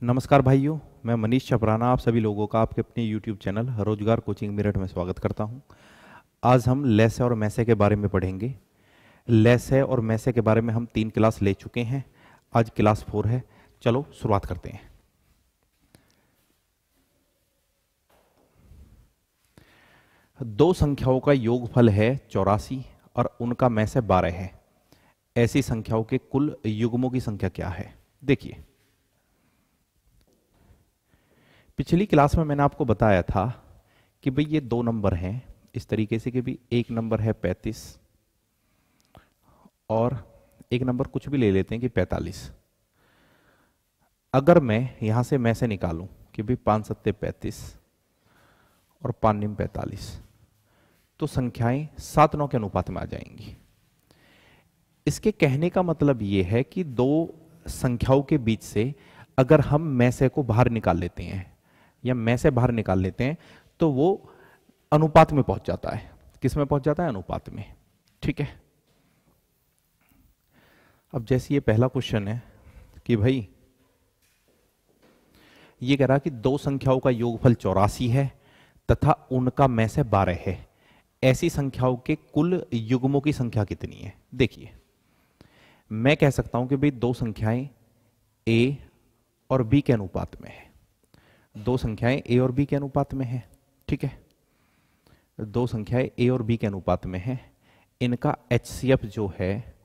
नमस्कार भाइयों, मैं मनीष छपराना आप सभी लोगों का आपके अपने YouTube चैनल रोजगार कोचिंग मेरठ में स्वागत करता हूं। आज हम लेसे और मैसे के बारे में पढ़ेंगे। लेसे और मैसे के बारे में हम 3 क्लास ले चुके हैं। आज क्लास 4 है। चलो शुरुआत करते हैं। दो संख्याओं का योगफल है 84 और उनका मैसे 12 है। ऐसी संख्याओं के कुल युग्मों की संख्या क्या है? देखिए, पिछली क्लास में मैंने आपको बताया था कि भाई ये दो नंबर हैं इस तरीके से कि भी एक नंबर है 35 और एक नंबर कुछ भी ले लेते हैं कि 45। अगर मैं यहां से मैं से निकालूं कि भाई 5 सत्ते 35 और 5 निम 45 तो संख्याएं 7 9 के अनुपात में आ जाएंगी। इसके कहने का मतलब ये है कि दो संख्याओं के बीच से अगर हम में से को बाहर निकाल लेते हैं या में से बाहर निकाल लेते हैं तो वो अनुपात में पहुंच जाता है। किस में पहुंच जाता है? अनुपात में। ठीक है। अब जैसे ये पहला क्वेश्चन है कि भाई ये कह रहा कि दो संख्याओं का योगफल 84 है तथा उनका में से 12 है। ऐसी संख्याओं के कुल युग्मों की संख्या कितनी है? देखिए, मैं कह सकता हूं कि भाई दो संख्याएं a और b के अनुपात में है। दो संख्याएं a और b के अनुपात में है। ठीक है, दो संख्याएं a और b के अनुपात में है। इनका HCF जो है,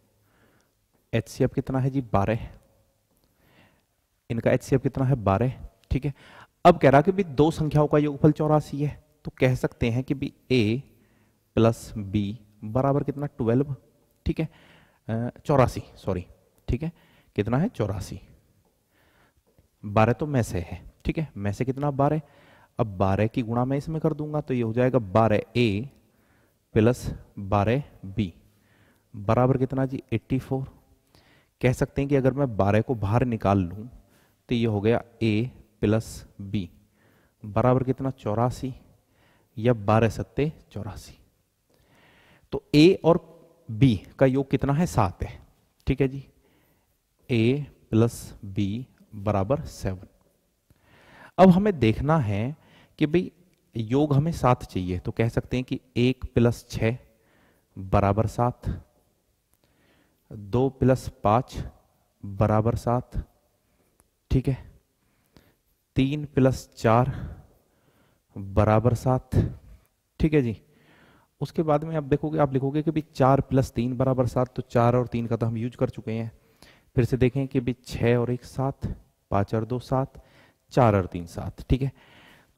HCF कितना है जी? 12। इनका HCF कितना है? 12। ठीक है। अब कह रहा कि भी दो संख्याओं का योगफल 84 है तो कह सकते हैं कि भी a प्लस b बराबर कितना? 12। ठीक है, 84 सॉरी। ठीक है, कितना है? 84। 12 तो में से है। ठीक है, में से कितना? 12। अब 12 की गुणा मैं इसमें कर दूंगा तो ये हो जाएगा 12a प्लस 12b बराबर कितना जी? 84। कह सकते हैं कि अगर मैं 12 को बाहर निकाल लूं तो ये हो गया a प्लस b बराबर कितना? 84 या 12 सत्ते 84। तो a और b का योग कितना है? 7 है। ठीक है जी, a प्लस b बराबर 7। अब हमें देखना है कि भाई योग हमें 7 चाहिए तो कह सकते हैं कि 1 प्लस 6 बराबर 7, 2 प्लस 5 बराबर 7। ठीक है, 3 प्लस 4 बराबर 7। ठीक है जी। उसके बाद में आप लिखोगे कि भाई 4 प्लस 3 बराबर 7, तो 4 और 3 का तो हम यूज कर चुके हैं। फिर से देखें कि भाई 6 और 1 7, 5 और 2 7, 4 और 3 7। ठीक है,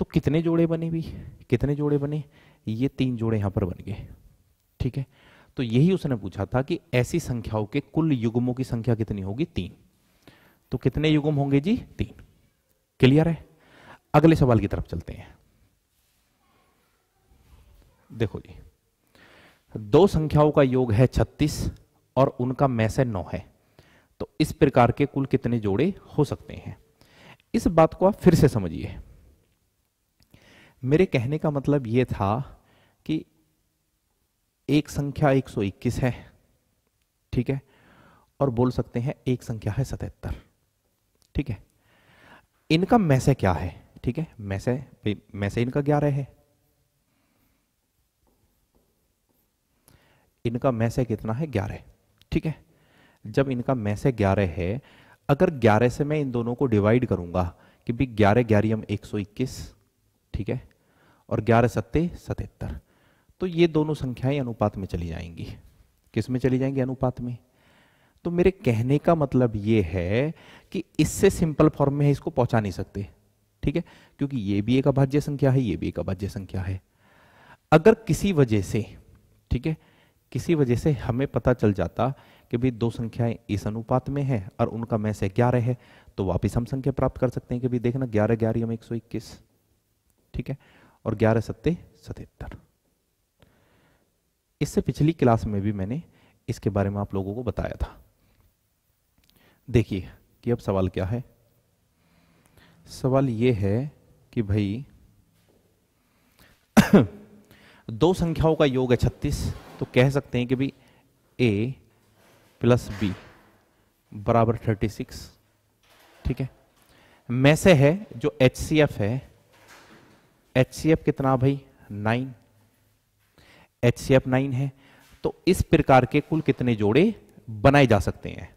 तो कितने जोड़े बने भी? कितने जोड़े बने? ये 3 जोड़े यहां पर बन गए। ठीक है, तो यही उसने पूछा था कि ऐसी संख्याओं के कुल युग्मों की संख्या कितनी होगी? 3। तो कितने युग्म होंगे जी? 3। क्लियर है? अगले सवाल की तरफ चलते हैं। देखो जी, दो संख्याओं का योग है 36 और उनका में से 9 है तो इस प्रकार के कुल कितने जोड़े हो सकते हैं? इस बात को आप फिर से समझिए। मेरे कहने का मतलब यह था कि एक संख्या 121 है। ठीक है, और बोल सकते हैं एक संख्या है 77। ठीक है, इनका में से क्या है? ठीक है, में से इनका 11 है। इनका में से कितना है? 11। ठीक है, जब इनका में से 11 है, अगर 11 से मैं इन दोनों को डिवाइड करूंगा कि भी 11 11 121। ठीक है, और 11 सत्ते 77, तो ये दोनों संख्याएं अनुपात में चली जाएंगी। किस में चली जाएंगी? अनुपात में। तो मेरे कहने का मतलब ये है कि इससे सिंपल फॉर्म में इसको पहुंचा नहीं सकते। ठीक है, क्योंकि ये भी एक अभाज्य संख्या है, ये भी एक अभाज्य संख्या है। अगर किसी वजह से, ठीक है, किसी वजह से हमें पता चल जाता कि भाई दो संख्याएं इस अनुपात में है और उनका में से 11 है तो वापस हम संख्या प्राप्त कर सकते हैं कि भाई देखना 11 11 121। ठीक है, और 11 सत्ते 77। इससे पिछली क्लास में भी मैंने इसके बारे में आप लोगों को बताया था। देखिए कि अब सवाल क्या है। सवाल यह है कि भाई दो संख्याओं का योग है 36 तो कह सकते हैं कि भाई a प्लस b बराबर 36। ठीक है, में से है जो HCF है, HCF कितना भाई 9, HCF 9 है, तो इस प्रकार के कुल कितने जोड़े बनाए जा सकते हैं?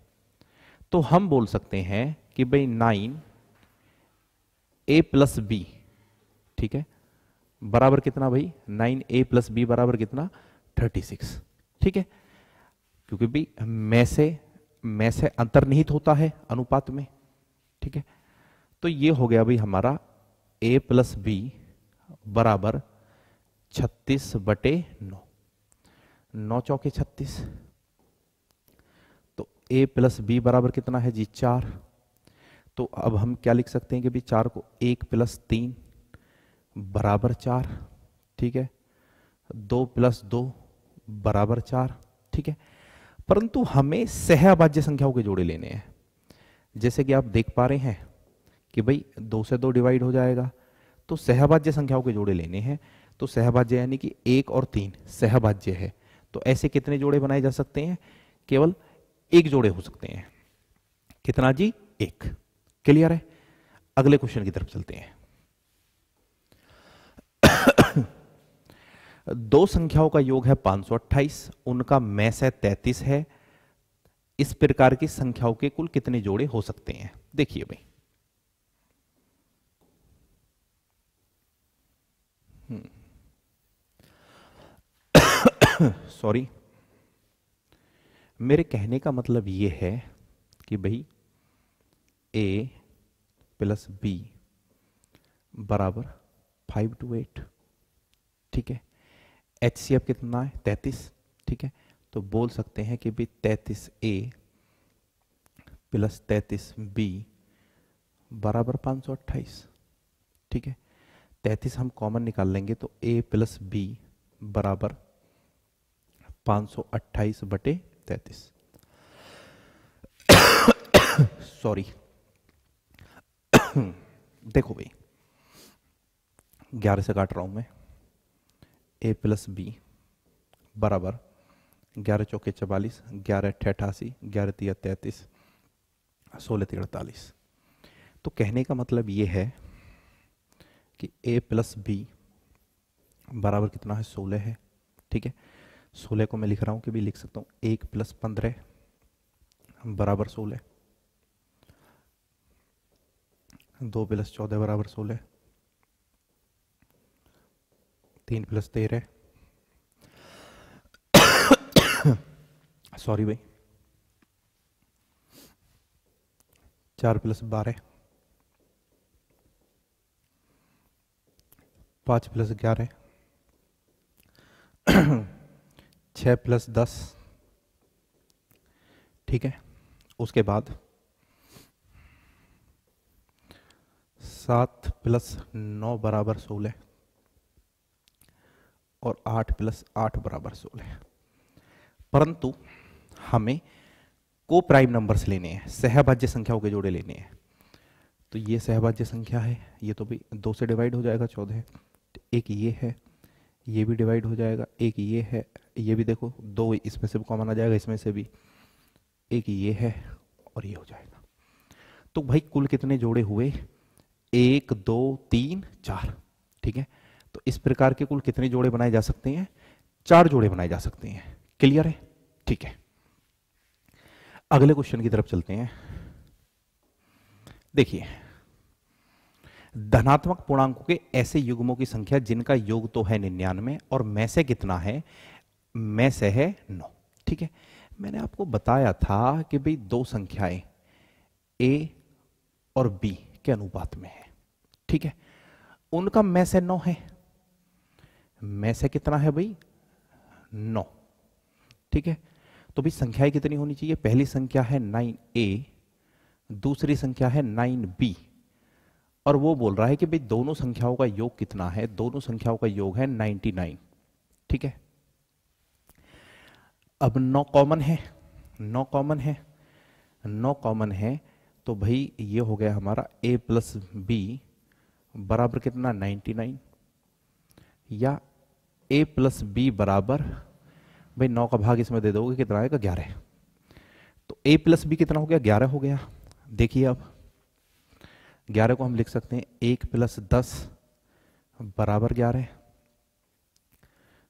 तो हम बोल सकते हैं कि भाई 9A प्लस बी, ठीक है, बराबर कितना भाई 9A प्लस बी बराबर कितना 36, ठीक है, क्योंकि भी में से अंतर्निहित होता है अनुपात में, ठीक है। तो ये हो गया भाई हमारा A प्लस बी बराबर 36/9, 9 चौके 36, तो A प्लस बी बराबर कितना है जी 4। तो अब हम क्या लिख सकते हैं कि भाई 4 को 1 प्लस 3 बराबर 4, ठीक है, 2 प्लस 2 बराबर 4, ठीक है। परंतु हमें सहअभाज्य संख्याओं के जोड़े लेने हैं। जैसे कि आप देख पा रहे हैं कि भाई 2 से 2 डिवाइड हो जाएगा, तो सहअभाज्य संख्याओं के जोड़े लेने हैं। तो सहअभाज्य यानी कि 1 और 3 सहअभाज्य है, तो ऐसे कितने जोड़े बनाए जा सकते हैं? केवल एक जोड़े हो सकते हैं। कितना जी? 1। क्लियर है? अगले क्वेश्चन की तरफ चलते हैं। दो संख्याओं का योग है 528, उनका में से 33 है। इस प्रकार की संख्याओं के कुल कितने जोड़े हो सकते हैं? देखिए भाई, सॉरी, मेरे कहने का मतलब यह है कि भाई A प्लस बी बराबर 5 to 8, ठीक है। HCF कितना है? 33, ठीक है। तो बोल सकते हैं कि भाई 33A प्लस 33B बराबर 528, ठीक है। 33 हम कॉमन निकाल लेंगे तो A प्लस बी बराबर 528/33। सॉरी, देखो भाई 11 से काट रहा हूं मैं। A प्लस बी बराबर 11 चौके 44, 11 अट्ठे 88, 11 तिया 33, 16 तिया 48। तो कहने का मतलब ये है कि A प्लस बी बराबर कितना है? 16 है, ठीक है। 16 को मैं लिख रहा हूं कि भी लिख सकता हूं 1 प्लस 15 बराबर 16, 2 प्लस 14 बराबर 16, 3 प्लस 13, सॉरी भाई 4 प्लस 12, 5 प्लस 11, 6 प्लस 10, ठीक है। उसके बाद 7 प्लस 9 बराबर 16 और 8 प्लस 8 बराबर 16। परंतु हमें को प्राइम नंबर्स लेने हैं, सहभाज्य संख्याओं के जोड़े लेने हैं। तो ये सहभाज्य संख्या है, ये तो भी 2 से डिवाइड हो जाएगा 14, एक ये है, ये भी डिवाइड हो जाएगा, एक ये है, ये भी देखो 2 इसमें से भी कॉमन आ जाएगा, इसमें से भी एक ये है और ये हो जाएगा। तो भाई कुल कितने जोड़े हुए? 1 2 3 4, ठीक है। तो इस प्रकार के कुल कितने जोड़े बनाए जा सकते हैं? 4 जोड़े बनाए जा सकते हैं। क्लियर है? ठीक है, अगले क्वेश्चन की तरफ चलते हैं। देखिए, धनात्मक पूर्णांकों के ऐसे युग्मों की संख्या जिनका योग तो है 99 और में से कितना है? में से है 9, ठीक है। मैंने आपको बताया था कि भाई दो संख्याएं A और B के अनुपात में है, ठीक है। उनका में से 9 है, में से कितना है भाई? 9, ठीक है। तो भाई संख्याएं कितनी होनी चाहिए? पहली संख्या है 9A, दूसरी संख्या है 9B, और वो बोल रहा है कि भाई दोनों संख्याओं का योग कितना है? दोनों संख्याओं का योग है 99, ठीक है। अब 9 कॉमन है, 9 कॉमन है, 9 कॉमन है, तो भाई ये हो गया हमारा A प्लस बी बराबर कितना? 99, या A प्लस बी बराबर, भाई 9 का भाग इसमें दे दोगे कितना आएगा? 11। तो A प्लस बी कितना हो गया? 11 हो गया। देखिए अब 11 को हम लिख सकते हैं 1 + 10 बराबर 11,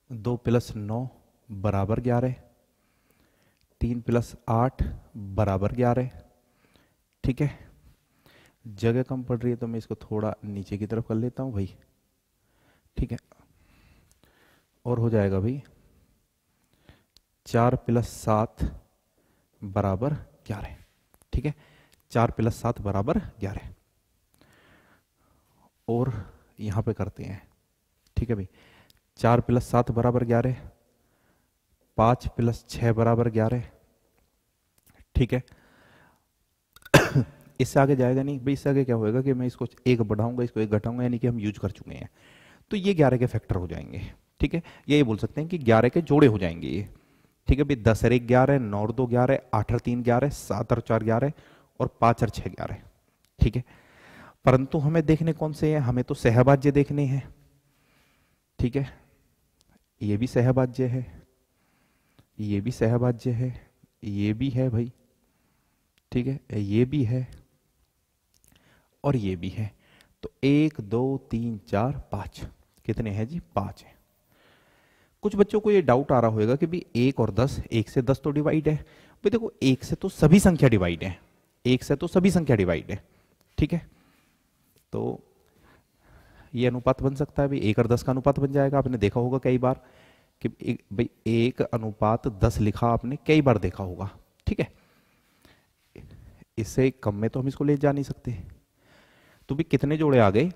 2 + 9 बराबर 11, 3 + 8 बराबर 11। ठीक है, जगह कम पड़ रही है तो मैं इसको थोड़ा नीचे की तरफ कर लेता हूं भाई। ठीक है, और हो जाएगा भाई 4 + 7 बराबर 11। ठीक है, 4 + 7 बराबर 11। और यहां पे करते हैं। ठीक है भाई, 4 + 7 बराबर 11, 5 + 6 बराबर 11। ठीक है, इससे आगे जाएगा नहीं भाई। इससे आगे क्या होएगा कि मैं इसको एक बढ़ाऊंगा, इसको एक घटाऊंगा, यानी कि हम यूज कर चुके हैं। तो ये 11 के फैक्टर हो जाएंगे। ठीक है, ये बोल सकते हैं कि 11 के जोड़े हो जाएंगे ये। ठीक है भाई, 10 और 1 11, 9 और 2 11, 8 और 3 11, 7 और 4 11 और 5 और 6 11। ठीक है, परंतु हमें देखने कौन से हैं? हमें तो सहभाज्य देखने हैं। ठीक है, ये भी सहभाज्य है, ये भी सहभाज्य है, ये भी है भाई। ठीक है, ये भी है और ये भी है। तो 1 2 3 4 5 कितने हैं जी? 5 है। कुछ बच्चों को ये डाउट आ रहा होगा कि भाई 1 और 10, 1 से 10 तो डिवाइड है। भाई देखो, 1 से तो सभी संख्या डिवाइड है, 1 से तो सभी संख्या डिवाइड है। ठीक है, तो ये अनुपात बन सकता है भाई, 1 और 10 का अनुपात बन जाएगा। आपने देखा होगा कई बार कि भाई 1:10 लिखा आपने कई बार देखा होगा। ठीक है, इससे कम में तो हम इसको ले जा नहीं सकते। तो भी कितने जोड़े आ गए?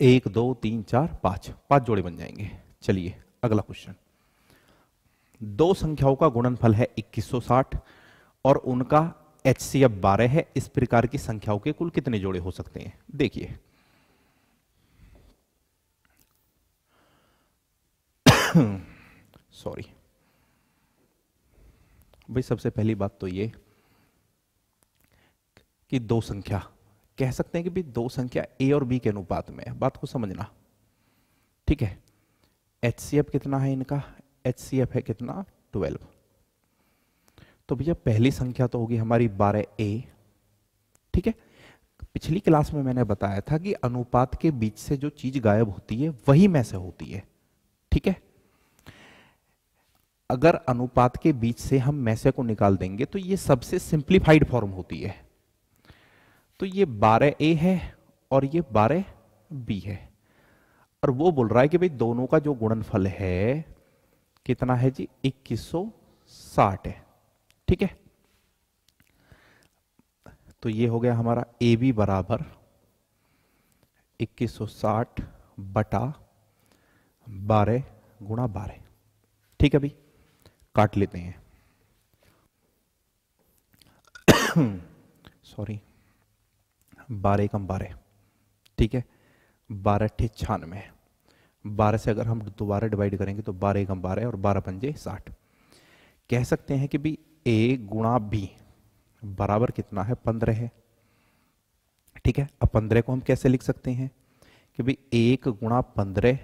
1 2 3 4 5, 5 जोड़े बन जाएंगे। चलिए अगला क्वेश्चन। दो संख्याओं का गुणनफल है 2160 और उनका HCF 12 है। इस प्रकार की संख्याओं के कुल कितने जोड़े हो सकते हैं? देखिए सॉरी भाई, सबसे पहली बात तो ये कि दो संख्या कह सकते हैं कि भाई दो संख्या A और B के अनुपात में है। बात को समझना। ठीक है, HCF कितना है इनका? HCF है कितना? 12। तो भैया पहली संख्या तो होगी हमारी 12A। ठीक है, पिछली क्लास में मैंने बताया था कि अनुपात के बीच से जो चीज गायब होती है वही में से होती है। ठीक है, अगर अनुपात के बीच से हम मैसे को निकाल देंगे तो ये सबसे सिंप्लीफाइड फॉर्म होती है। तो ये 12A है और ये 12B है, और वो बोल रहा है कि भाई दोनों का जो गुणनफल है कितना है जी? 2160 है। ठीक है, तो ये हो गया हमारा AB बराबर 2160 बटा 12 गुणा 12। ठीक है भाई, काट लेते हैं। सॉरी, 12 कम 12। ठीक है, 12 अट्ठे 96। 12 से अगर हम दोबारा डिवाइड करेंगे तो 12 कम 12 और 12 पंजे 60। कह सकते हैं कि भी A गुणा B बराबर कितना है? 15 है। ठीक है, अब 15 को हम कैसे लिख सकते हैं कि भाई 1 गुणा 15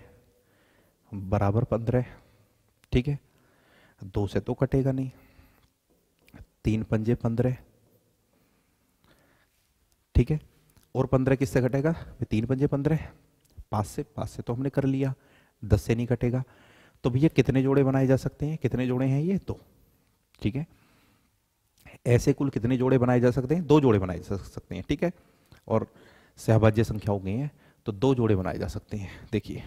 बराबर 15। ठीक है, 2 से तो कटेगा नहीं, 3 पंजे 15। ठीक है, और 15 किससे कटेगा? 3 पंजे 15, 5 से। 5 से तो हमने कर लिया, 10 से नहीं कटेगा। तो भैया कितने जोड़े बनाए जा सकते हैं? कितने जोड़े हैं ये? 2। ठीक है, ऐसे कुल कितने जोड़े बनाए जा सकते हैं? 2 जोड़े बनाए जा सकते हैं। ठीक है, और सहभाज्य संख्या हो गई है तो 2 जोड़े बनाए जा सकते हैं। देखिए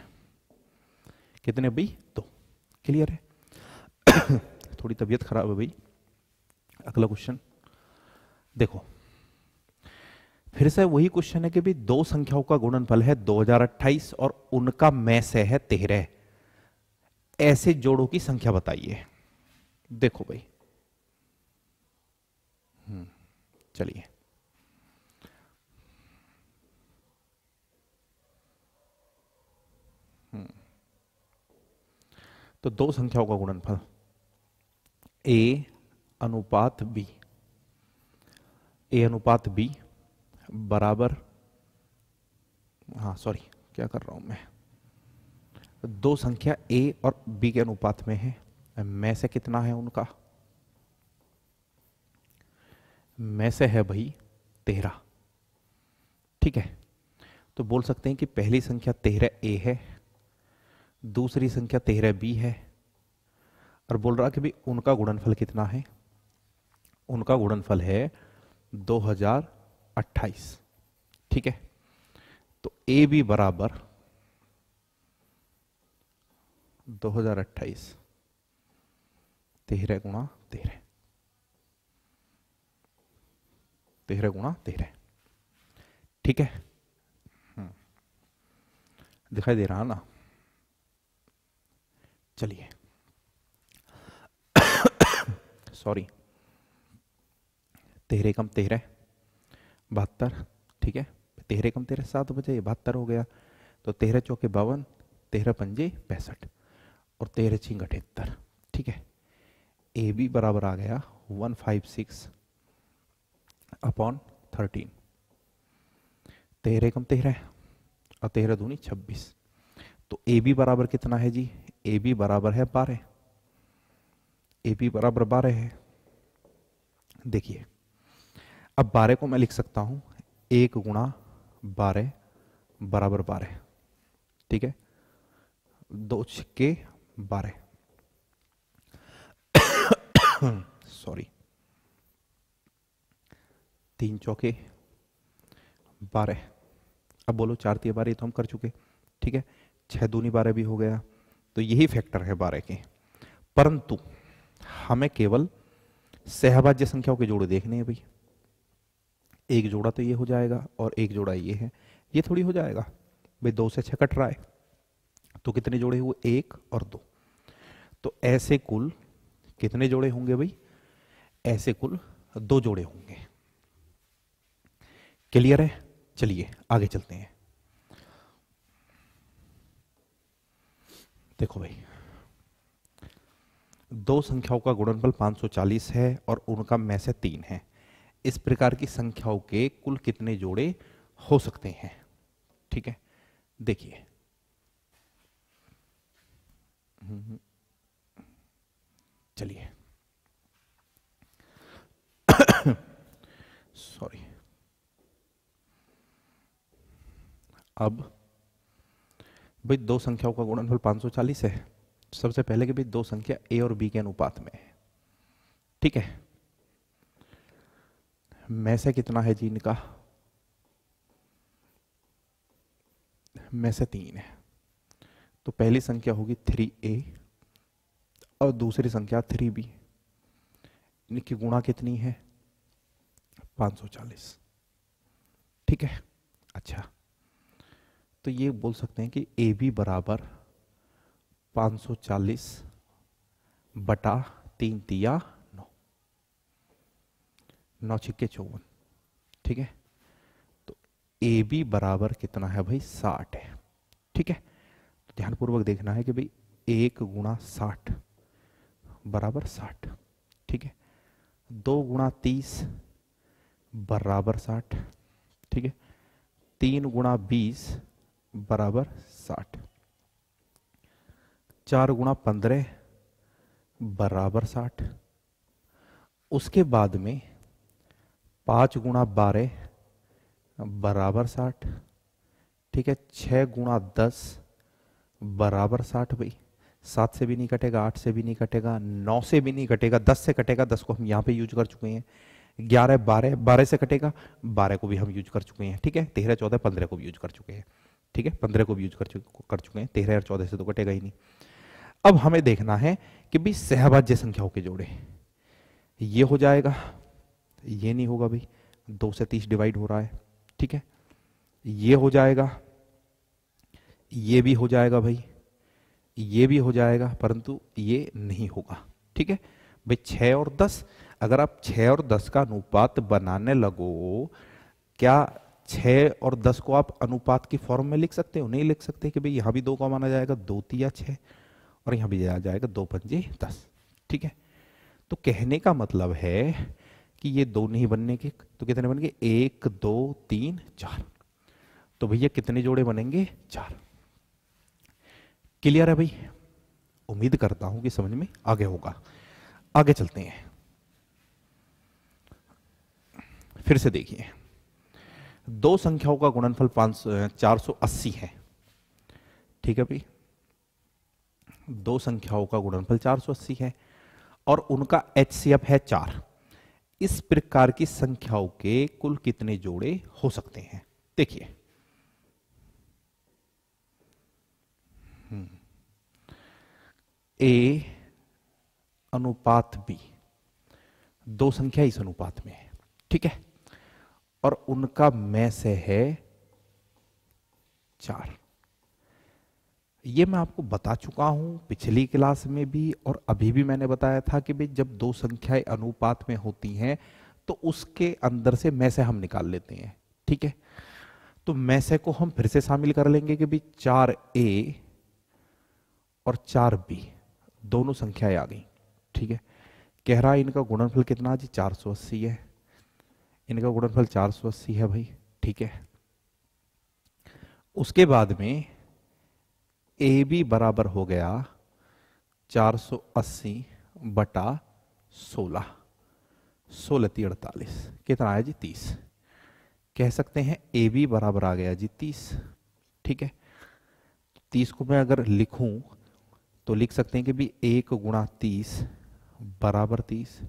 कितने भाई? 2। क्लियर है? थोड़ी तबीयत खराब है भाई। अगला क्वेश्चन देखो, फिर से वही क्वेश्चन है कि भाई दो संख्याओं का गुणनफल है 2028 और उनका मैसे है 13। ऐसे जोड़ों की संख्या बताइए। देखो भाई, चलिए तो दो संख्याओं का गुणनफल A अनुपात B, A अनुपात B बराबर, हाँ सॉरी क्या कर रहा हूं मैं, दो संख्या A और B के अनुपात में है। में से कितना है उनका? में से है भाई 13। ठीक है, तो बोल सकते हैं कि पहली संख्या 13a है, दूसरी संख्या 13b है, और बोल रहा कि भाई उनका गुणनफल कितना है, उनका गुणनफल है 2028। ठीक है, तो ए बी बराबर 2028 13 गुणा 13, 13 गुणा 13। ठीक है, दिखाई दे रहा ना? चलिए सॉरी, 13 कम 13 72। ठीक है, 13 कम 13 7 बजे 72 हो गया, तो 13 चौके 52, 13 पंजे 65 और 13 छिंग 78। ठीक है, ए बी बराबर आ गया 156 अपॉन 13, 13 कम 13 और 13 दूनी 26, तो ए बी बराबर कितना है जी? ए बी बराबर है 12, ए बी बराबर 12 है। देखिए अब 12 को मैं लिख सकता हूं 1 गुणा 12 बराबर 12। ठीक है, 2 छिक्के 12 सॉरी, 3 चौके 12। अब बोलो 4 तिया 12 तो हम कर चुके। ठीक है, 6 दूनी 12 भी हो गया, तो यही फैक्टर है 12 के, परंतु हमें केवल सहभाज्य संख्याओं के जोड़े देखने हैं भाई। एक जोड़ा तो ये हो जाएगा और एक जोड़ा ये है, ये थोड़ी हो जाएगा भाई, 2 से 6 कट रहा है, तो कितने जोड़े हुए? 1 और 2, तो ऐसे कुल कितने जोड़े होंगे भाई? ऐसे कुल 2 जोड़े होंगे। क्लियर है? चलिए आगे चलते हैं। देखो भाई, 2 संख्याओं का गुणनफल 540 है और उनका में से 3 है। इस प्रकार की संख्याओं के कुल कितने जोड़े हो सकते हैं? ठीक है, देखिए चलिए सॉरी, अब भाई 2 संख्याओं का गुणनफल 540 है। सबसे पहले कि भाई 2 संख्या ए और बी के अनुपात में है। ठीक है, में से कितना है जी इनका? में से 3 है, तो पहली संख्या होगी 3a और दूसरी संख्या 3b। इनकी गुणा कितनी है? 540। ठीक है, अच्छा, तो ये बोल सकते हैं कि ए बी बराबर 540 बटा 3 तिया 9, 9 छिक्के 54। ठीक है, तो ए बी बराबर कितना है भाई? 60 है। ठीक है, तो ध्यानपूर्वक देखना है कि भाई 1 गुणा 60 बराबर 60। ठीक है, 2 गुणा 30 बराबर 60। ठीक है, 3 गुणा 20 बराबर 60, 4 गुणा 15 बराबर 60। उसके बाद में 5 गुणा 12 बराबर 60। ठीक है, 6 गुणा 10 बराबर 60। भाई 7 से भी नहीं कटेगा, 8 से भी नहीं कटेगा, 9 से भी नहीं कटेगा, 10 से कटेगा। 10 को हम यहाँ पे यूज कर चुके हैं। 11 12, 12 से कटेगा, 12 को भी हम यूज कर चुके हैं। ठीक है, 13 14 15 को भी यूज कर चुके हैं। ठीक है, 15 को भी यूज कर चुके हैं, 13 और 14 से तो कटेगा ही नहीं। अब हमें देखना है कि भाई सहभाज्य संख्याओं के जोड़े, ये हो जाएगा, ये नहीं होगा भाई, 2 से 30 डिवाइड हो रहा है। ठीक है, ये हो जाएगा, ये भी हो जाएगा भाई, ये भी हो जाएगा, परंतु ये नहीं होगा। ठीक है भाई, 6 और 10, अगर आप 6 और 10 का अनुपात बनाने लगो, क्या 6 और 10 को आप अनुपात की फॉर्म में लिख सकते हो? नहीं लिख सकते कि भाई यहां भी 2 का माना जाएगा, 2 तिया 6 और यहां भी आ जाएगा 2 पंजे 10। ठीक है, तो कहने का मतलब है कि ये 2 नहीं बनने के, तो कितने बन गए? 1 2 3 4, तो भैया कितने जोड़े बनेंगे? 4। क्लियर है भाई? उम्मीद करता हूं कि समझ में आगे होगा। आगे चलते हैं, फिर से देखिए, दो संख्याओं का गुणनफल 480 है, ठीक है भाई, दो संख्याओं का गुणनफल 480 है और उनका HCF है 4। इस प्रकार की संख्याओं के कुल कितने जोड़े हो सकते हैं? देखिए, A अनुपात B, दो संख्या इस अनुपात में है, ठीक है, और उनका में से है 4। ये मैं आपको बता चुका हूं पिछली क्लास में भी और अभी भी मैंने बताया था कि भाई जब दो संख्याएं अनुपात में होती हैं तो उसके अंदर से में से हम निकाल लेते हैं, ठीक है। तो में से को हम फिर से शामिल कर लेंगे कि भाई 4A और 4B दोनों संख्याएं आ गई, ठीक है। कह रहा है इनका गुणनफल कितना जी? 480 है, इनका गुणनफल 480 है भाई, ठीक है। उसके बाद में AB बराबर हो गया 480 बटा 16, 16×3 = 48, कितना है जी? 30। कह सकते हैं AB बराबर आ गया जी 30, ठीक है। 30 को मैं अगर लिखूं तो लिख सकते हैं कि भी 1 × 30 बराबर 30,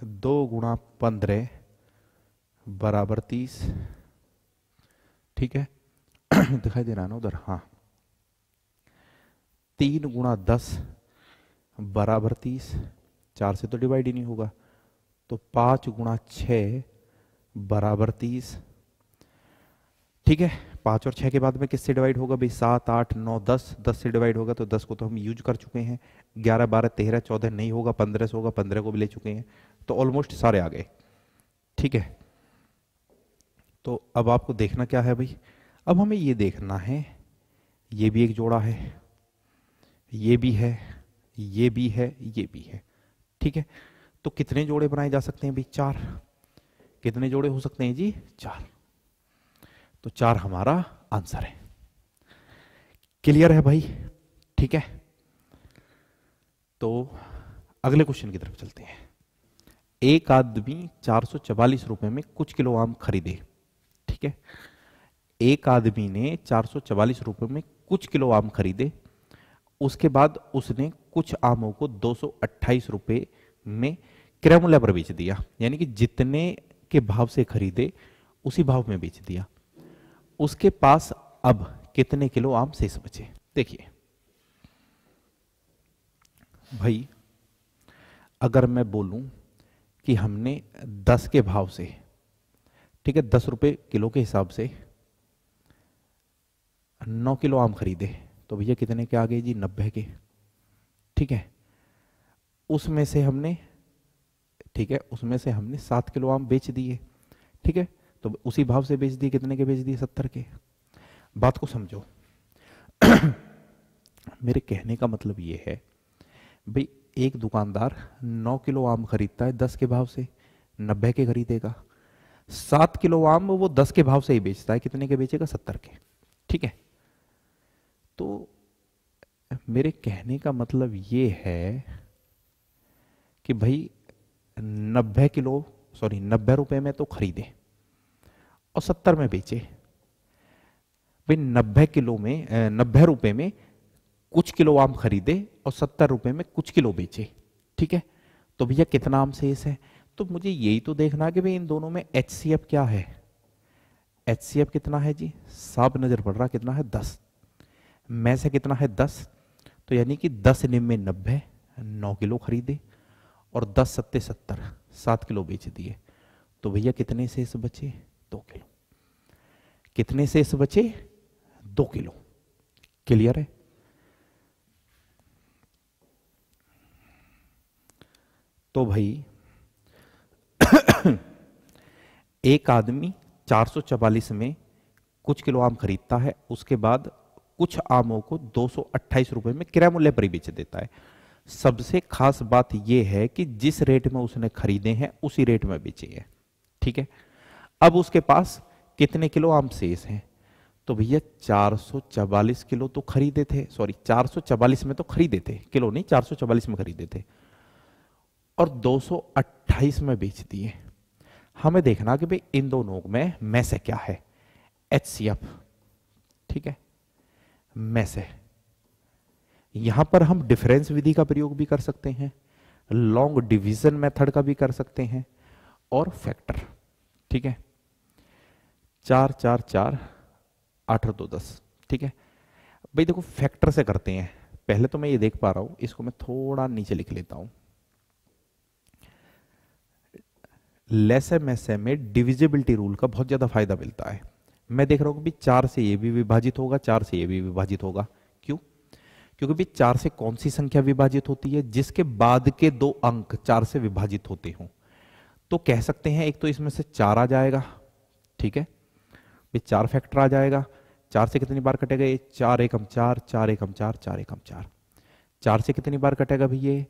2 × 15 बराबर 30, ठीक है। दिखाई दे रहा है ना उधर? हाँ। 3 × 10 बराबर 30, 4 से तो डिवाइड ही नहीं होगा, तो 5 × 6 बराबर 30, ठीक है। 5 और 6 के बाद में किससे डिवाइड होगा भाई? 7, 8, 9, 10, 10 से डिवाइड होगा, तो 10 को तो हम यूज कर चुके हैं। 11, 12, 13, 14 नहीं होगा, 15 से होगा, 15 को भी ले चुके हैं, तो ऑलमोस्ट सारे आ गए, ठीक है। तो अब आपको देखना क्या है भाई? अब हमें ये देखना है, ये भी एक जोड़ा है, ये भी है, ये भी है, ये भी है, ठीक है। तो कितने जोड़े बनाए जा सकते हैं भाई? 4। कितने जोड़े हो सकते हैं जी? 4। तो 4 हमारा आंसर है। क्लियर है भाई? ठीक है, तो अगले क्वेश्चन की तरफ चलते हैं। एक आदमी 444 रुपए में कुछ किलो आम खरीदे, ठीक है। एक आदमी ने 444 रुपए में कुछ किलो आम खरीदे, उसके बाद उसने कुछ आमों को 228 रुपए में क्रय मूल्य पर बेच दिया, यानी कि जितने के भाव से खरीदे उसी भाव में बेच दिया। उसके पास अब कितने किलो आम शेष बचे? देखिए भाई, अगर मैं बोलूं कि हमने 10 के भाव से, ठीक है, 10 रुपए किलो के हिसाब से 9 किलो आम खरीदे, तो भैया कितने के आ गए जी? 90 के, ठीक है। उसमें से हमने, ठीक है, उसमें से हमने 7 किलो आम बेच दिए, ठीक है, तो उसी भाव से बेच दिए, कितने के बेच दिए? 70 के। बात को समझो। मेरे कहने का मतलब ये है भाई, एक दुकानदार 9 किलो आम खरीदता है 10 के भाव से, 90 के खरीदेगा। 7 किलो आम वो 10 के भाव से ही बेचता है, कितने के बेचेगा? 70 के, ठीक है। तो मेरे कहने का मतलब ये है कि भाई 90 रुपए में तो खरीदे और 70 में बेचे। भाई 90 रुपए में कुछ किलो आम खरीदे और 70 रुपए में कुछ किलो बेचे, ठीक है। तो भैया कितना आम शेष है? तो मुझे यही तो देखना कि भाई इन दोनों में HCF क्या है। HCF कितना है जी? साफ नजर पड़ रहा, कितना है? 10 में से कितना है? 10, तो यानी कि 10 निम्न 90, 9 किलो खरीदे और 10 सत्ते 70, 7 किलो बेच दिए। तो भैया कितने शेष बचे? 2 किलो। कितने शेष बचे? 2 किलो। क्लियर है? तो भाई एक आदमी 444 में कुछ किलो आम खरीदता है, उसके बाद कुछ आमों को 228 रुपए में क्रय मूल्य पर बेच देता है। सबसे खास बात यह है कि जिस रेट में उसने खरीदे हैं उसी रेट में बेचे हैं, ठीक है। अब उसके पास कितने किलो आम शेष हैं? तो भैया 444 किलो तो खरीदे थे, सॉरी 444 में तो खरीदे थे, किलो नहीं, 444 में खरीदे थे और 228 में बेच दिए। हमें देखना कि भाई इन दोनों में से क्या है, HCF, ठीक है, में से। यहां पर हम डिफरेंस विधि का प्रयोग भी कर सकते हैं, लॉन्ग डिवीजन मेथड का भी कर सकते हैं, और फैक्टर, ठीक है। 4 4 4 8 और 2 10, ठीक है भाई। देखो फैक्टर से करते हैं, पहले तो मैं ये देख पा रहा हूं, इसको मैं थोड़ा नीचे लिख लेता हूं। लेसे मैसे में डिविजिबिलिटी रूल का बहुत ज्यादा फायदा मिलता है। मैं देख रहा हूं कि 4 से ये भी विभाजित होगा, 4 से ये भी विभाजित होगा। क्यों? क्योंकि भी 4 से कौन सी संख्या विभाजित होती है, जिसके बाद के 2 अंक 4 से विभाजित होते हों। तो कह सकते हैं एक तो इसमें से 4 आ जाएगा, ठीक है भाई, 4 फैक्टर आ जाएगा। 4 से कितनी बार कटेगा ये? 4 एकम 4, 4 एकम 4, 4 एकम 4। 4 से कितनी बार कटेगा भाई ये?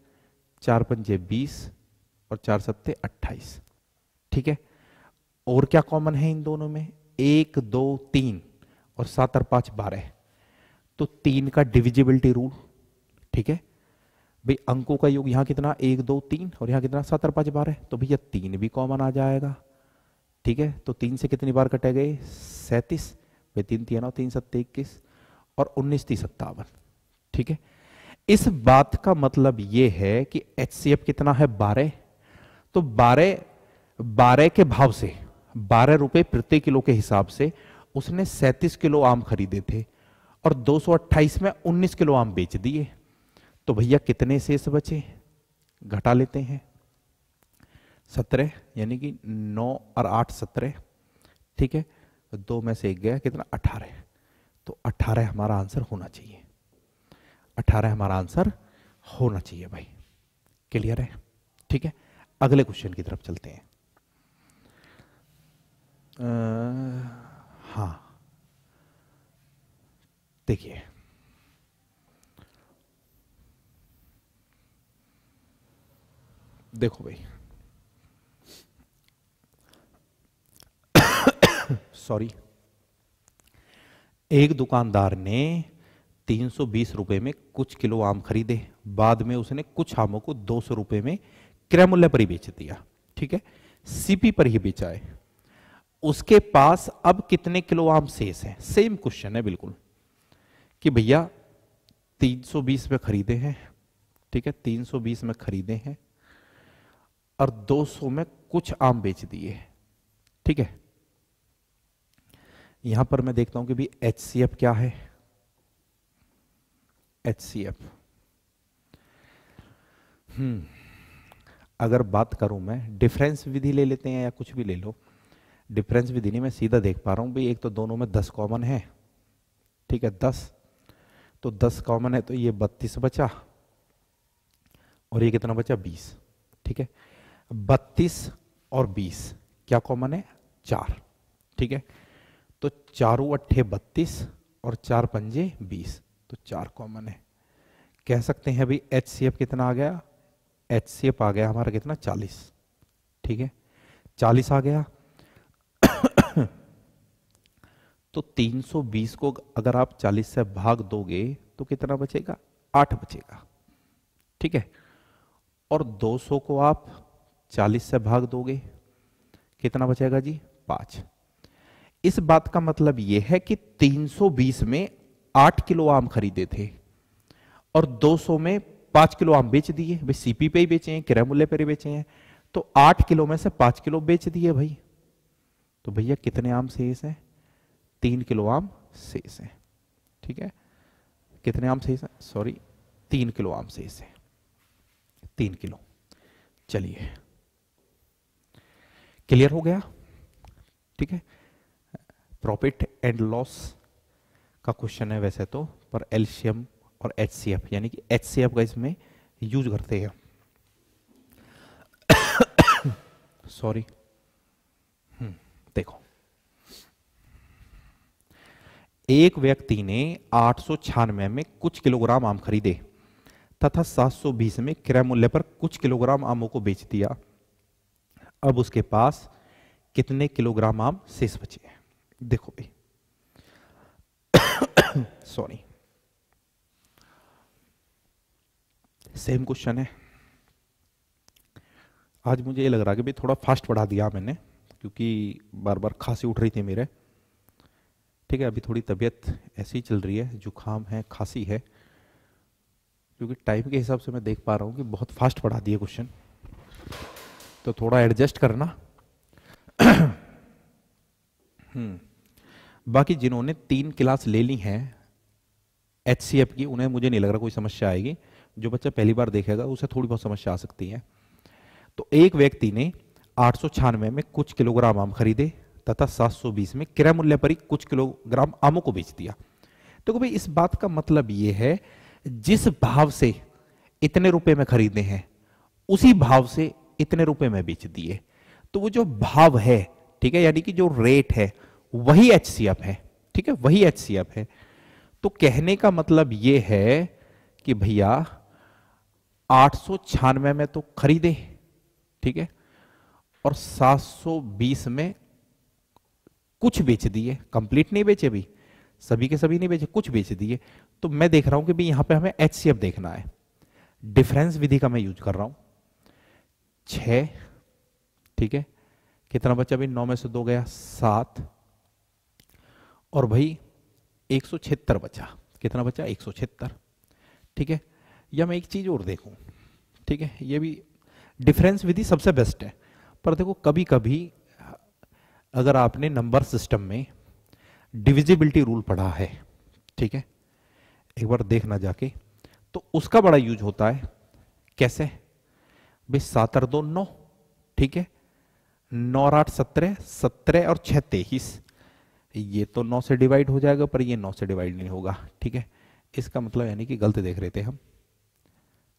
4 पंजे 20 और 4 सत्ते 28, ठीक है। और क्या कॉमन है इन दोनों में? 1 2 3 और 7 और 5 12। तो 3 का डिविजिबिलिटी रूल, ठीक है भाई। अंकों का योग यहां कितना? 1 2 3 और यहां कितना? 7 और 5 12। तो भैया 3 भी कॉमन आ जाएगा, ठीक है। तो 3 से कितनी बार कटेगा? 37 भाई, 3 3 9 3 7 21 और 19 30 57, ठीक है। इस बात का मतलब यह है कि HCF कितना है? 12। तो 12 के भाव से, 12 रुपए प्रति किलो के हिसाब से उसने 37 किलो आम खरीदे थे और 228 में 19 किलो आम बेच दिए। तो भैया कितने शेष बचे? घटा लेते हैं। 17, यानी कि 9 और 8 17, ठीक है। 2 में से 1 गया, कितना? 18। तो 18 हमारा आंसर होना चाहिए, 18 हमारा आंसर होना चाहिए भाई। क्लियर है? ठीक है, अगले क्वेश्चन की तरफ चलते हैं। हाँ देखिए, देखो भाई, सॉरी, एक दुकानदार ने 320 रुपए में कुछ किलो आम खरीदे, बाद में उसने कुछ आमों को 200 रुपए में क्रय मूल्य पर ही बेच दिया, ठीक है, सीपी पर ही बेचा है। उसके पास अब कितने किलो आम शेष हैं? सेम क्वेश्चन है बिल्कुल, कि भैया 320 में खरीदे हैं, ठीक है, 320 में खरीदे हैं और 200 में कुछ आम बेच दिए, ठीक है। यहां पर मैं देखता हूं कि भी HCF क्या है? HCF, अगर बात करूं मैं, डिफरेंस विधि ले लेते हैं या कुछ भी ले लो। डिफरेंस विधि नहीं, मैं सीधा देख पा रहा हूं भाई, एक तो दोनों में 10 कॉमन है, ठीक है, 10, तो 10 कॉमन है, तो ये 32 बचा और ये कितना बचा? 20, ठीक है। 32 और 20 क्या कॉमन है? 4, ठीक है। तो 4 अट्ठे 32 और 4 पंजे 20, तो 4 कॉमन है। कह सकते हैं भाई HCF कितना आ गया? HCF आ गया हमारा कितना? 40, ठीक है, 40 आ गया। तो 320 को अगर आप 40 से भाग दोगे तो कितना बचेगा? 8 बचेगा, ठीक है। और 200 को आप 40 से भाग दोगे, कितना बचेगा जी? 5। इस बात का मतलब यह है कि 320 में 8 किलो आम खरीदे थे और 200 में 5 किलो आम बेच दिए भाई, सीपी पे ही बेचे हैं, क्रय मूल्य पर ही बेचे हैं। तो 8 किलो में से 5 किलो बेच दिए भाई, तो भैया कितने आम शेष हैं? 3 किलो आम शेष है, ठीक है। कितने आम शेष है? सॉरी, 3 किलो आम शेष है, 3 किलो। चलिए, क्लियर हो गया, ठीक है। प्रॉफिट एंड लॉस का क्वेश्चन है वैसे तो, पर एलसीएम और HCF, यानी कि HCF का इसमें यूज करते हैं। सॉरी, देखो, एक व्यक्ति ने 896 में कुछ किलोग्राम आम खरीदे तथा 720 में क्रय मूल्य पर कुछ किलोग्राम आमों को बेच दिया। अब उसके पास कितने किलोग्राम आम शेष बचे हैं? देखो भाई, सॉरी, सेम क्वेश्चन है। आज मुझे ये लग रहा है कि भाई थोड़ा फास्ट पढ़ा दिया मैंने, क्योंकि बार बार खांसी उठ रही थी मेरे। ठीक है, अभी थोड़ी तबीयत ऐसी चल रही है, जुकाम है, खांसी है, क्योंकि टाइम के हिसाब से मैं देख पा रहा हूँ कि बहुत फास्ट पढ़ा दिए क्वेश्चन, तो थोड़ा एडजस्ट करना। बाकी जिन्होंने 3 क्लास ले ली हैं HCF की, उन्हें मुझे नहीं लग रहा कोई समस्या आएगी। जो बच्चा पहली बार देखेगा उसे थोड़ी बहुत समस्या आ सकती है। तो एक व्यक्ति ने 896 में कुछ किलोग्राम आम खरीदे तथा 720 में क्रय मूल्य पर ही कुछ किलोग्राम आमों को बेच दिया। तो भाई इस बात का मतलब ये है, जिस भाव से इतने रुपए में खरीदे हैं उसी भाव से इतने रुपए में बेच दिए। तो वो जो भाव है, ठीक है, यानी कि जो रेट है वही HCF है। ठीक है, वही HCF है। तो कहने का मतलब ये है कि भैया 896 में तो खरीदे, ठीक है, और 720 में कुछ बेच दिए, कंप्लीट नहीं बेचे, भी सभी के सभी नहीं बेचे, कुछ बेच दिए। तो मैं देख रहा हूं कि भी यहां पे हमें HCF देखना है। डिफरेंस विधि का मैं यूज कर रहा हूं। 6, ठीक है, कितना बचा भाई, 9 में से 2 गया 7, और भाई 176 बचा। कितना बचा, 176। ठीक है, या मैं एक चीज और देखूं, ठीक है, ये भी डिफरेंस विधि सबसे बेस्ट है, पर देखो कभी कभी अगर आपने नंबर सिस्टम में डिविजिबिलिटी रूल पढ़ा है, ठीक है, एक बार देखना जाके, तो उसका बड़ा यूज होता है। कैसे भाई, 7 और 2 9, ठीक है, 9 और 8 17, 17 और 6 23, ये तो 9 से डिवाइड हो जाएगा, पर ये 9 से डिवाइड नहीं होगा। ठीक है, इसका मतलब यानी कि गलत देख रहे थे हम,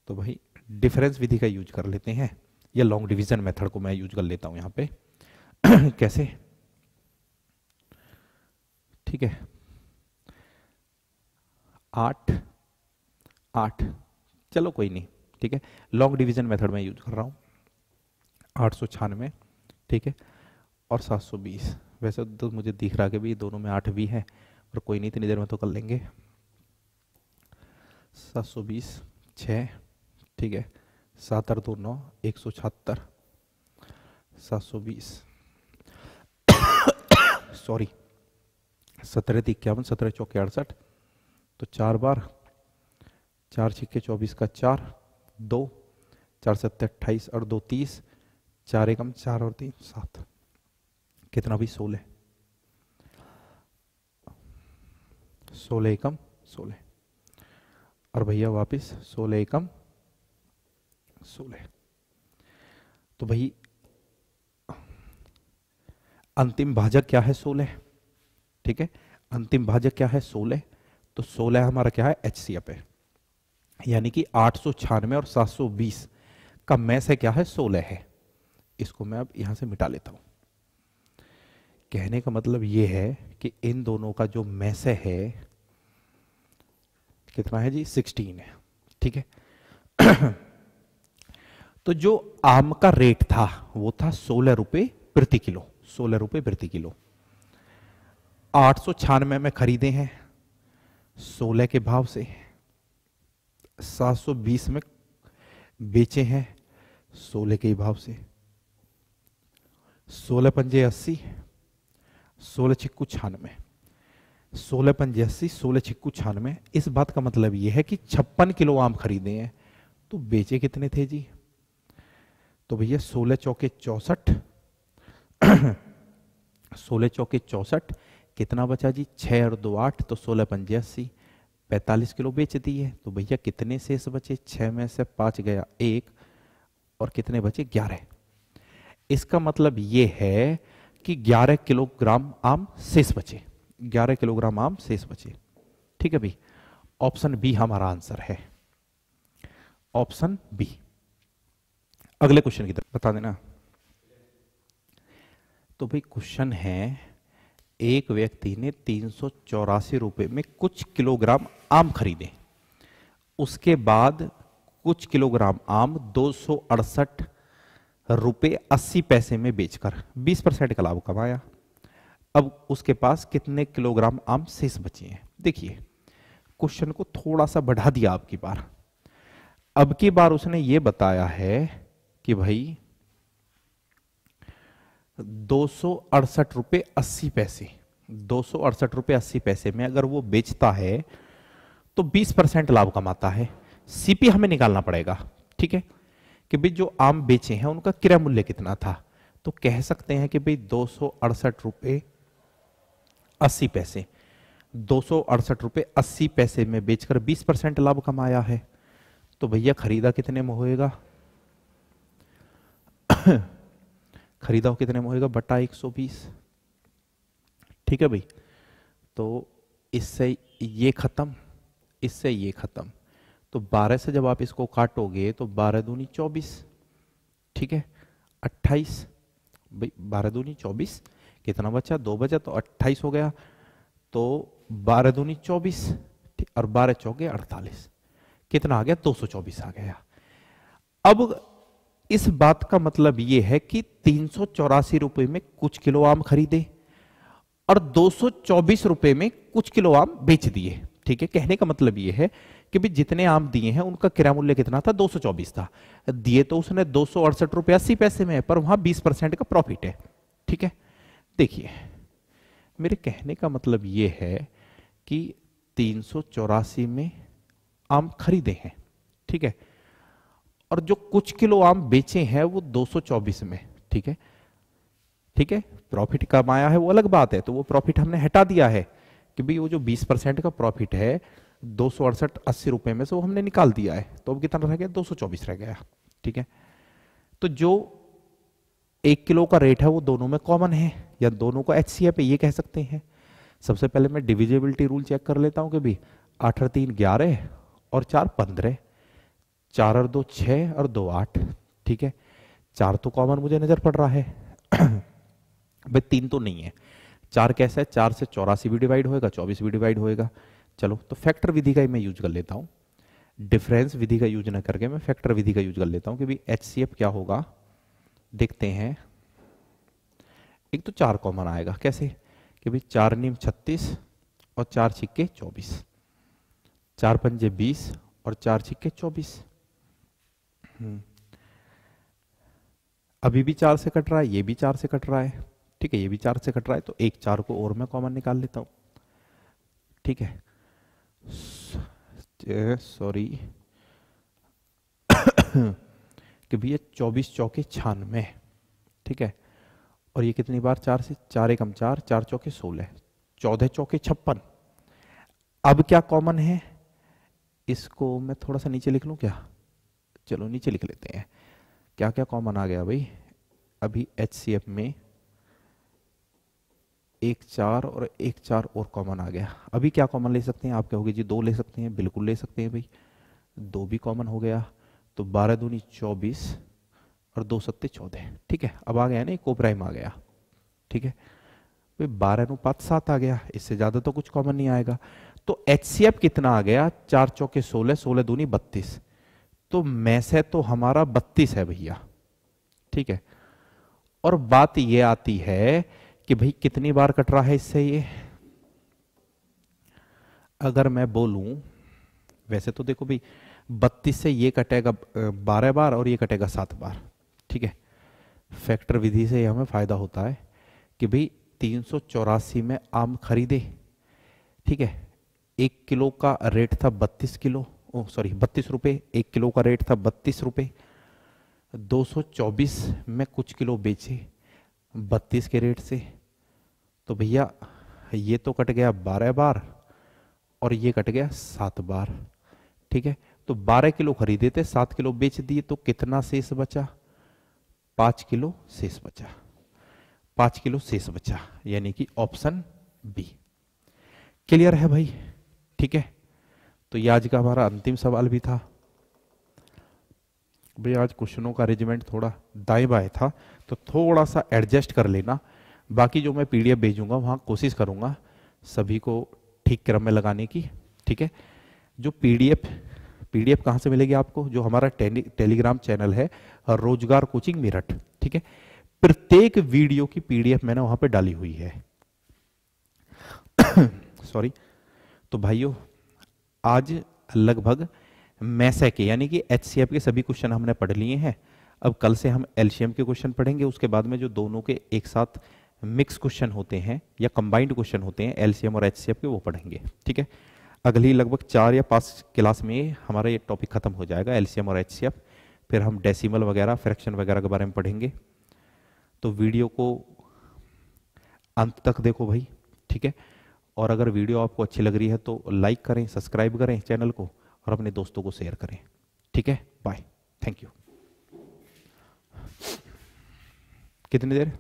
तो भाई डिफरेंस विधि का यूज कर लेते हैं, या लॉन्ग डिवीजन मेथड को मैं यूज कर लेता हूं यहां पे। कैसे, ठीक है, 8 8, चलो कोई नहीं, ठीक है, लॉन्ग डिवीजन मेथड में यूज कर रहा हूं। 896, ठीक है, और 720। वैसे तो मुझे दिख रहा कि भी दोनों में 8 भी है, पर कोई नहीं, इतनी देर में तो कर लेंगे। 720 6, ठीक है, 7 और 2 9, 176, 720 सॉरी 17 51, 17 चौके 68, तो 4 बार, 4 छिक्के 24 का 4, 2, 4 7 28 और 2 30, 4 एकम 4 और 3 7, कितना भी 16, 16 एकम 16, और भैया वापिस 16 एकम 16। तो भाई अंतिम भाजक क्या है, 16, ठीक है, अंतिम भाजक क्या है, 16, तो 16 हमारा क्या है, HCF है, यानी कि 896 और 720 का मैस है क्या है, 16 है। इसको मैं अब यहां से मिटा लेता हूं। कहने का मतलब यह है कि इन दोनों का जो मैस है कितना है जी, 16 है। ठीक है। तो जो आम का रेट था वो था 16 रुपए प्रति किलो, 16 रुपए प्रति किलो। 896 में खरीदे हैं 16 के भाव से, 720 में बेचे हैं 16 के भाव से, 16 पंजे 80, 16 छिक्कू 96, 16 पंजे 80, 16 छिक्कू 96। इस बात का मतलब यह है कि 56 किलो आम खरीदे हैं, तो बेचे कितने थे जी, तो भैया 16 चौके 64, 16 चौके 64, कितना बचा जी, 6 और 2 8, तो 16 पंजे 80, 45 किलो बेच दिए। तो भैया कितने शेष बचे, 6 में से 5 गया 1, और कितने बचे 11। इसका मतलब ये है कि 11 किलोग्राम आम शेष बचे, 11 किलोग्राम आम शेष बचे। ठीक है भाई, ऑप्शन बी हमारा आंसर है, ऑप्शन बी। अगले क्वेश्चन की तरफ बता देना। तो भाई क्वेश्चन है, एक व्यक्ति ने 384 रुपए में कुछ किलोग्राम आम खरीदे, उसके बाद कुछ किलोग्राम आम 268 रुपए 80 पैसे में बेचकर 20% का लाभ कमाया। अब उसके पास कितने किलोग्राम आम शेष बचे हैं। देखिए क्वेश्चन को थोड़ा सा बढ़ा दिया आपकी बार। अब की बार उसने ये बताया है कि भाई ₹268.80। 268.80 में अगर वो बेचता है तो 20% लाभ कमाता है। सीपी हमें निकालना पड़ेगा, ठीक है, कि भाई जो आम बेचे हैं उनका क्रय मूल्य कितना था। तो कह सकते हैं कि भाई ₹268.80, ₹268.80 में बेचकर 20% लाभ कमाया है। तो भैया खरीदा कितने में होएगा? खरीदा कितने में होएगा? बटा 120। ठीक है भाई, तो इससे ये खत्म, इससे ये खत्म। तो 12 से जब आप इसको काटोगे तो 12 दूनी 24, ठीक है, 28। भाई 12 दूनी 24, कितना बचा? 2 बचा, तो 28 हो गया। तो 12 दूनी 24 और 12 चौके 48, कितना आ गया? 224 आ गया। अब इस बात का मतलब यह है कि 384 रुपए में कुछ किलो आम खरीदे और 224 रुपए में कुछ किलो आम बेच दिए। ठीक है, कहने का मतलब यह है कि भी जितने आम दिए हैं उनका क्रय मूल्य कितना था? 224 था। दिए तो उसने 268.80 में, पर वहां 20% का प्रॉफिट है। ठीक है, देखिए मेरे कहने का मतलब यह है कि 384 में आम खरीदे हैं, ठीक है, और जो कुछ किलो आम बेचे हैं वो 224 में। ठीक है, ठीक है, प्रॉफिट कमाया है वो अलग बात है, तो वो प्रॉफिट हमने हटा दिया है कि भाई वो जो 20% का प्रॉफिट है 268.80 रुपए में से वो हमने निकाल दिया है। तो अब कितना रह गया? 224 रह गया। ठीक है, तो जो 1 किलो का रेट है वो दोनों में कॉमन है या दोनों को HCF है, ये कह सकते हैं। सबसे पहले मैं डिविजिबिलिटी रूल चेक कर लेता हूं कि भाई 8 और 3 11 और 4 15, 4 और 2 6 और 2 8। ठीक है, 4 तो कॉमन मुझे नजर पड़ रहा है भाई 3 तो नहीं है। 4 कैसा है? 4 से 84 भी डिवाइड होएगा, 24 भी डिवाइड होएगा। चलो तो फैक्टर विधि का मैं यूज कर लेता हूं, डिफरेंस विधि का यूज ना करके मैं फैक्टर विधि का यूज कर लेता हूं कि भाई HCF क्या होगा। देखते हैं, एक तो 4 कॉमन आएगा, कैसे कि भाई 4 नीम 36 और 4 छिक्के 24, 4 पंजे 20 और 4 छिक्के 24। अभी भी 4 से कट रहा है, ये भी 4 से कट रहा है, ठीक है, ये भी 4 से कट रहा है, तो एक 4 को और मैं कॉमन निकाल लेता हूं। ठीक है, सॉरी कि भैया 24 चौके 96। ठीक है, और ये कितनी बार 4 से? 4 एकम 4, 4 चौके 16, 14 चौके 56। अब क्या कॉमन है? इसको मैं थोड़ा सा नीचे लिख लूं क्या? चलो नीचे लिख लेते हैं। क्या क्या कॉमन आ गया भाई? अभी HCF में 1 4 और 1 4 और कॉमन आ गया। अभी क्या कॉमन ले सकते हैं? आप कहोगे जी 2 ले सकते हैं, बिल्कुल ले सकते हैं भाई, 2 भी कॉमन हो गया। तो 12 दूनी 24 और 2 सत्ते 14। ठीक है, अब आ गया ना को प्राइम आ गया। ठीक है, भाई 12:7 आ गया, इससे ज्यादा तो कुछ कॉमन नहीं आएगा। तो HCF कितना आ गया? 4 चौके 16, 16 दूनी 32। तो में से तो हमारा 32 है भैया। ठीक है, और बात ये आती है कि भाई कितनी बार कट रहा है इससे ये? अगर मैं बोलूं, वैसे तो देखो भाई 32 से ये कटेगा 12 बार और ये कटेगा 7 बार। ठीक है, फैक्टर विधि से हमें फायदा होता है कि भाई 384 में आम खरीदे। ठीक है, 1 किलो का रेट था 32 किलो, सॉरी 32 रुपए, 1 किलो का रेट था 32 रुपए। 224 में कुछ किलो बेचे 32 के रेट से, तो भैया ये तो कट गया 12 बार और ये कट गया 7 बार। ठीक है, तो 12 किलो खरीदे थे, 7 किलो बेच दिए, तो कितना शेष बचा? 5 किलो शेष बचा, 5 किलो शेष बचा, यानी कि ऑप्शन बी। क्लियर है भाई? ठीक है, तो ये आज का हमारा अंतिम सवाल भी था भाई। आज क्वेश्चनों का अरेंजमेंट थोड़ा दाएं बाएं था, तो थोड़ा सा एडजस्ट कर लेना। बाकी जो मैं PDF भेजूंगा वहां कोशिश करूंगा सभी को ठीक क्रम में लगाने की। ठीक है, जो PDF कहां से मिलेगी आपको? जो हमारा टेलीग्राम चैनल है रोजगार कोचिंग मेरठ। ठीक है, प्रत्येक वीडियो की PDF मैंने वहां पे डाली हुई है सॉरी। तो भाइयों आज लगभग मैसे के यानी कि HCF के सभी क्वेश्चन हमने पढ़ लिए हैं। अब कल से हम एलसीएम के क्वेश्चन पढ़ेंगे, उसके बाद में जो दोनों के एक साथ मिक्स क्वेश्चन होते हैं या कंबाइंड क्वेश्चन होते हैं एलसीएम और एचसीएफ के, वो पढ़ेंगे। ठीक है, अगली लगभग 4 या 5 क्लास में हमारा ये टॉपिक खत्म हो जाएगा एलसीएम और एचसीएफ। फिर हम डेसिमल वगैरह फ्रैक्शन वगैरह के बारे में पढ़ेंगे। तो वीडियो को अंत तक देखो भाई, ठीक है। और अगर वीडियो आपको अच्छी लग रही है तो लाइक करें, सब्सक्राइब करें चैनल को और अपने दोस्तों को शेयर करें। ठीक है, बाय, थैंक यू। कितनी देर?